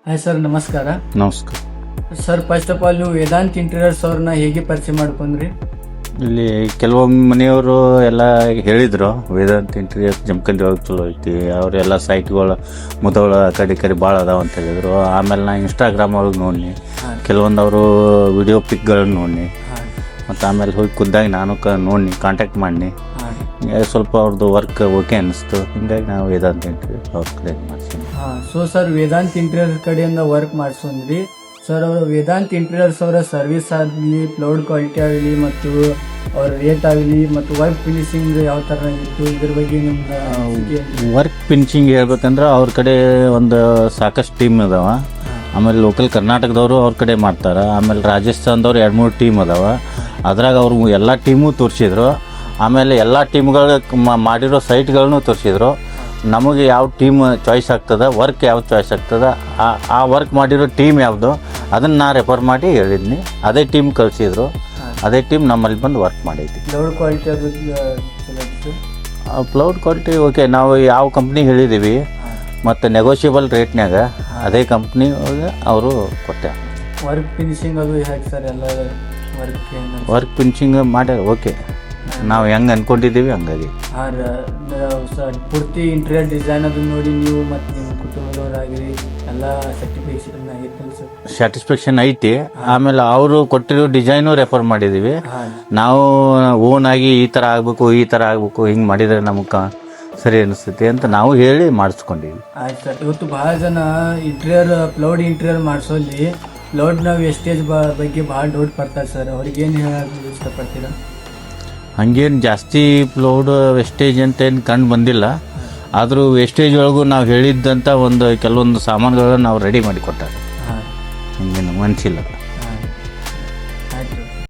Hi sir, ನಮಸ್ಕಾರ. ನಮಸ್ಕಾರ. Sir, first of all ನೀವು ವೇದಾಂತ್ ಇಂಟೀರಿಯರ್ಸ್ ಅವ್ರನ್ನ ಹೇಗೆ ಪರಿಚಯ ಮಾಡ್ಕೊಂಡ್ರಿ? ಇಲ್ಲಿ ಕೆಲವೊಮ್ಮೆ ಮನೆಯವರು ಎಲ್ಲ ಹೇಳಿದ್ರು ವೇದಾಂತ್ ಇಂಟೀರಿಯರ್ ಜಮಖಂಡಿ ಒಳಗೆ ಚಲೋ ಐತಿ, ಅವರೆಲ್ಲ ಸೈಟ್ಗಳು ಮುದೋಳ ಆ ಕಡೆ ಭಾಳ ಅದಾವ ಅಂತ ಹೇಳಿದರು. ಆಮೇಲೆ ನಾ ಇನ್ಸ್ಟಾಗ್ರಾಮ್ ಒಳಗೆ ನೋಡಿ ಕೆಲವೊಂದು ಅವರು ವಿಡಿಯೋ ಪಿಕ್ಗಳನ್ನ ನೋಡಿ ಮತ್ತು ಆಮೇಲೆ ಹೋಗಿ ಖುದ್ದಾಗಿ ನಾನು ನೋಡಿ ಕಾಂಟ್ಯಾಕ್ಟ್ ಮಾಡಿ ಸ್ವಲ್ಪ ಅವ್ರದ್ದು ವರ್ಕ್ ಓಕೆ ಅನ್ನಿಸ್ತು. ಹಿಂಗಾಗಿ ನಾವು ವೇದಾಂತ್ ಇಂಟೀರಿಯರ್ ಅವ್ರ ಕಡೆ ಮಾಡಿಸ್ತೀನಿ. ಸೊ ಸರ್, ವೇದಾಂತ್ ಇಂಟೀರಿಯರ್ಸ್ ಕಡೆಯಿಂದ ವರ್ಕ್ ಮಾಡಿಸ್ಕೊಂಡ್ರಿ. ಸರ್, ಅವರು ವೇದಾಂತ್ ಇಂಟೀರಿಯರ್ಸ್ ಅವರ ಸರ್ವಿಸ್ ಆಗಲಿ, ಕ್ಲೌಡ್ ಕ್ವಾಲಿಟಿ ಆಗಲಿ ಮತ್ತು ಅವ್ರ ರೇಟ್ ಆಗಲಿ ಮತ್ತು ವರ್ಕ್ ಫಿನಿಶಿಂಗ್ ಯಾವ ಥರ ಇತ್ತು, ಇದ್ರ ಬಗ್ಗೆ ನಿಮ್ಗೆ ವರ್ಕ್ ಫಿನಿಶಿಂಗ್ ಹೇಳ್ಬೇಕಂದ್ರೆ ಅವ್ರ ಕಡೆ ಒಂದು ಸಾಕಷ್ಟು ಟೀಮ್ ಅದಾವ. ಆಮೇಲೆ ಲೋಕಲ್ ಕರ್ನಾಟಕದವರು ಅವ್ರ ಕಡೆ ಮಾಡ್ತಾರೆ. ಆಮೇಲೆ ರಾಜಸ್ಥಾನದವ್ರು 2-3 ಟೀಮ್ ಅದಾವ. ಅದ್ರಾಗ ಅವ್ರು ಎಲ್ಲ ಟೀಮು ತೋರಿಸಿದ್ರು. ಆಮೇಲೆ ಎಲ್ಲ ಟೀಮ್ಗಳು ಮಾಡಿರೋ ಸೈಟ್ಗಳನ್ನೂ ತೋರಿಸಿದ್ರು. ನಮಗೆ ಯಾವ ಟೀಮ್ ಚಾಯ್ಸ್ ಆಗ್ತದೆ, ವರ್ಕ್ ಯಾವ್ದು ಚಾಯ್ಸ್ ಆಗ್ತದೆ, ಆ ವರ್ಕ್ ಮಾಡಿರೋ ಟೀಮ್ ಯಾವುದು ಅದನ್ನು ನಾ ರೆಫರ್ ಮಾಡಿ ಹೇಳಿದ್ನಿ. ಅದೇ ಟೀಮ್ ಕಳಿಸಿದ್ರು. ಅದೇ ಟೀಮ್ ನಮ್ಮಲ್ಲಿ ಬಂದು ವರ್ಕ್ ಮಾಡೈತಿ. ಕ್ಲೌಡ್ ಕ್ವಾಲಿಟಿ ಅದು ಕ್ಲೌಡ್ ಕ್ವಾಲಿಟಿ ಓಕೆ. ನಾವು ಯಾವ ಕಂಪ್ನಿ ಹೇಳಿದ್ದೀವಿ ಮತ್ತು ನೆಗೋಷಿಯಬಲ್ ರೇಟ್ನಾಗ ಅದೇ ಕಂಪ್ನಿ ಅವರು ಕೊಟ್ಟೆ. ವರ್ಕ್ ಫಿನಿಶಿಂಗ್ ಅದು ಹೇಗೆ ಸರ್? ಎಲ್ಲ ವರ್ಕ್ ಫಿನಿಶಿಂಗ್ ಮಾಡ್ಯಾರ ಓಕೆ. ನಾವು ಹೆಂಗೆ ಅಂದ್ಕೊಂಡಿದ್ದೀವಿ ಹಂಗಾಗಿ. ಪೂರ್ತಿ ಇಂಟೀರಿಯರ್ ಡಿಸೈನ್ ಅದು ನೋಡಿ ನೀವು ಮತ್ತು ನಿಮ್ಮ ಕುಟುಂಬದವರಾಗಿರಿ ಎಲ್ಲ ಸರ್ಟಿಫಿಕೇಶನ್ ಆಗಿತ್ತಲ್ಲ ಸರ್? ಸ್ಯಾಟಿಸ್ಫ್ಯಾಕ್ಷನ್ ಐತಿ. ಆಮೇಲೆ ಅವರು ಕೊಟ್ಟಿರೋ ಡಿಸೈನು ರೆಫರ್ ಮಾಡಿದ್ದೀವಿ. ನಾವು ಓನಾಗಿ ಈ ಥರ ಆಗಬೇಕು ಹಿಂಗೆ ಮಾಡಿದರೆ ನಮಗೆ ಸರಿ ಅನಿಸ್ತೈತಿ ಅಂತ ನಾವು ಹೇಳಿ ಮಾಡಿಸ್ಕೊಂಡಿವಿ. ಆಯ್ತು ಸರ್. ಇವತ್ತು ಭಾಳ ಜನ ಕ್ಲೌಡ್ ಇಂಟೀರಿಯರ್ ಮಾಡಿಸೋಲ್ಲಿ ಕ್ಲೌಡ್ನ ವೇಸ್ಟೇಜ್ ಬಗ್ಗೆ ಭಾಳ ಡೌಟ್ ಬರ್ತಾರೆ ಸರ್. ಅವ್ರಿಗೇನು ಹೇಳೋದು ಇಷ್ಟಪಡ್ತೀರಾ? ಹಂಗೇನು ಜಾಸ್ತಿ ಕ್ಲೌಡ್ ವೆಸ್ಟೇಜ್ ಅಂತ ಏನು ಕಂಡು ಬಂದಿಲ್ಲ. ಆದರೂ ವೇಸ್ಟೇಜ್ ಒಳಗೂ ನಾವು ಹೇಳಿದ್ದಂಥ ಕೆಲವೊಂದು ಸಾಮಾನುಗಳನ್ನ ನಾವು ರೆಡಿ ಮಾಡಿ ಕೊಟ್ಟಾರೆ. ಹಂಗೇನು ಮನಸ್ಸಿಲ್ಲ.